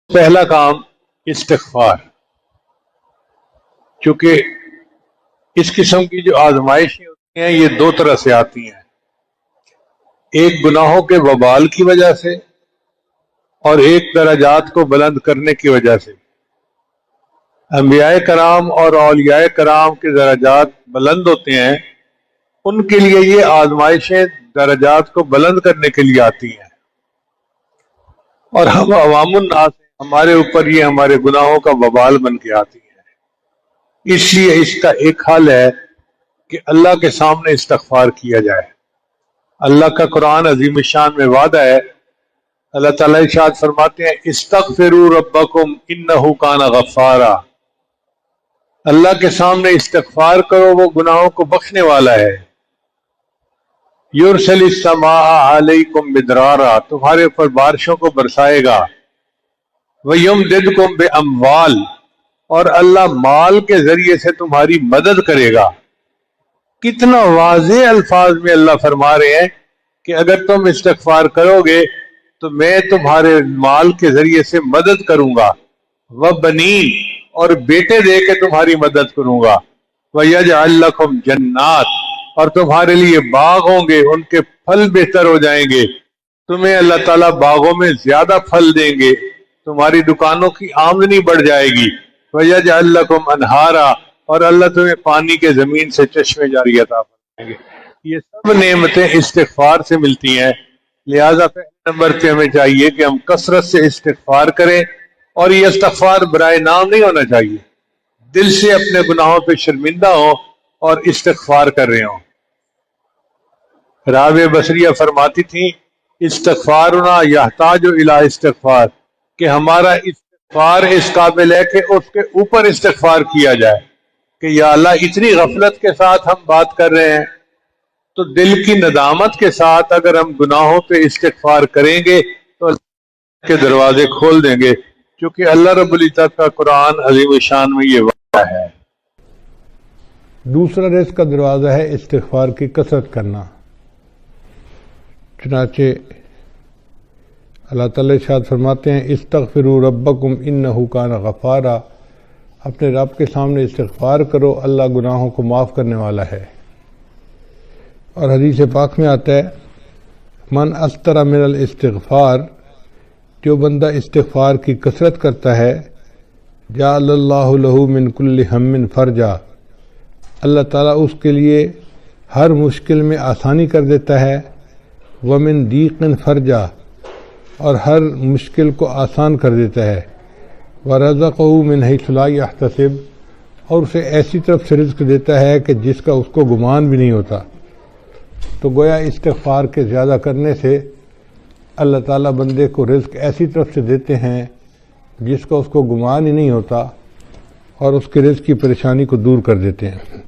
پہلا کام استغفار. چونکہ اس قسم کی جو آزمائشیں ہوتی ہیں یہ دو طرح سے آتی ہیں، ایک گناہوں کے وبال کی وجہ سے اور ایک درجات کو بلند کرنے کی وجہ سے. انبیاء کرام اور اولیاء کرام کے درجات بلند ہوتے ہیں، ان کے لیے یہ آزمائشیں درجات کو بلند کرنے کے لیے آتی ہیں، اور ہم عوام الناس ہمارے اوپر یہ ہمارے گناہوں کا وبال بن کے آتی ہیں. اس لیے اس کا ایک حل ہے کہ اللہ کے سامنے استغفار کیا جائے. اللہ کا قرآن عظیم الشان میں وعدہ ہے، اللہ تعالیٰ ارشاد فرماتے ہیں استغفروا ربکم انہ کان غفارا. اللہ کے سامنے استغفار کرو، وہ گناہوں کو بخشنے والا ہے. یرسل السماء علیکم مدرارا، تمہارے اوپر بارشوں کو برسائے گا. وَيُمْدِدْكُمْ بِأَمْوَالٍ، اور اللہ مال کے ذریعے سے تمہاری مدد کرے گا. کتنا واضح الفاظ میں اللہ فرما رہے ہیں کہ اگر تم استغفار کرو گے تو میں تمہارے مال کے ذریعے سے مدد کروں گا. وَبَنِينَ، اور بیٹے دے کے تمہاری مدد کروں گا. وَيَجْعَلْ لَكُمْ جَنَّاتٍ، اور تمہارے لیے باغ ہوں گے، ان کے پھل بہتر ہو جائیں گے. تمہیں اللہ تعالیٰ باغوں میں زیادہ پھل دیں گے، تمہاری دکانوں کی آمدنی بڑھ جائے گی. وَيَجْعَلْ لَكُمْ أَنْهَارًا، اور اللہ تمہیں پانی کے زمین سے چشمے جاری عطا فرمائیں گے. یہ سب نعمتیں استغفار سے ملتی ہیں. لہذا پہلے نمبر پہ ہمیں چاہیے کہ ہم کثرت سے استغفار کریں، اور یہ استغفار برائے نام نہیں ہونا چاہیے، دل سے اپنے گناہوں پہ شرمندہ ہوں اور استغفار کر رہے ہوں. رابعہ بصریہ فرماتی تھیں استغفارنا یحتاج الی استغفار، کہ ہمارا استغفار اس قابل ہے کہ اس کے اوپر استغفار کیا جائے کہ یا اللہ اتنی غفلت کے ساتھ ہم بات کر رہے ہیں، تو دل کی ندامت کے ساتھ اگر ہم گناہوں پہ استغفار کریں گے تو اللہ کے دروازے کھول دیں گے، کیونکہ اللہ رب العزت کا قرآن عظیم الشان میں یہ وعدہ ہے. دوسرا رزق کا دروازہ ہے استغفار کی کثرت کرنا. چنانچہ اللہ تعالیٰ ارشاد فرماتے ہیں استغفروا ربکم انہ کان غفارا، اپنے رب کے سامنے استغفار کرو، اللہ گناہوں کو معاف کرنے والا ہے. اور حدیث پاک میں آتا ہے من استر من الاستغفار، جو بندہ استغفار کی کثرت کرتا ہے جعل اللہ لہ من کل ہم فرجا، اللہ تعالیٰ اس کے لیے ہر مشکل میں آسانی کر دیتا ہے. ومن ضیق فرجا، اور ہر مشکل کو آسان کر دیتا ہے. وَرَزَقَهُ مِنْ حَيْثُ لَا يَحْتَسِبُ، اور اسے ایسی طرف سے رزق دیتا ہے کہ جس کا اس کو گمان بھی نہیں ہوتا. تو گویا استغفار کے زیادہ کرنے سے اللہ تعالیٰ بندے کو رزق ایسی طرف سے دیتے ہیں جس کا اس کو گمان ہی نہیں ہوتا، اور اس کے رزق کی پریشانی کو دور کر دیتے ہیں.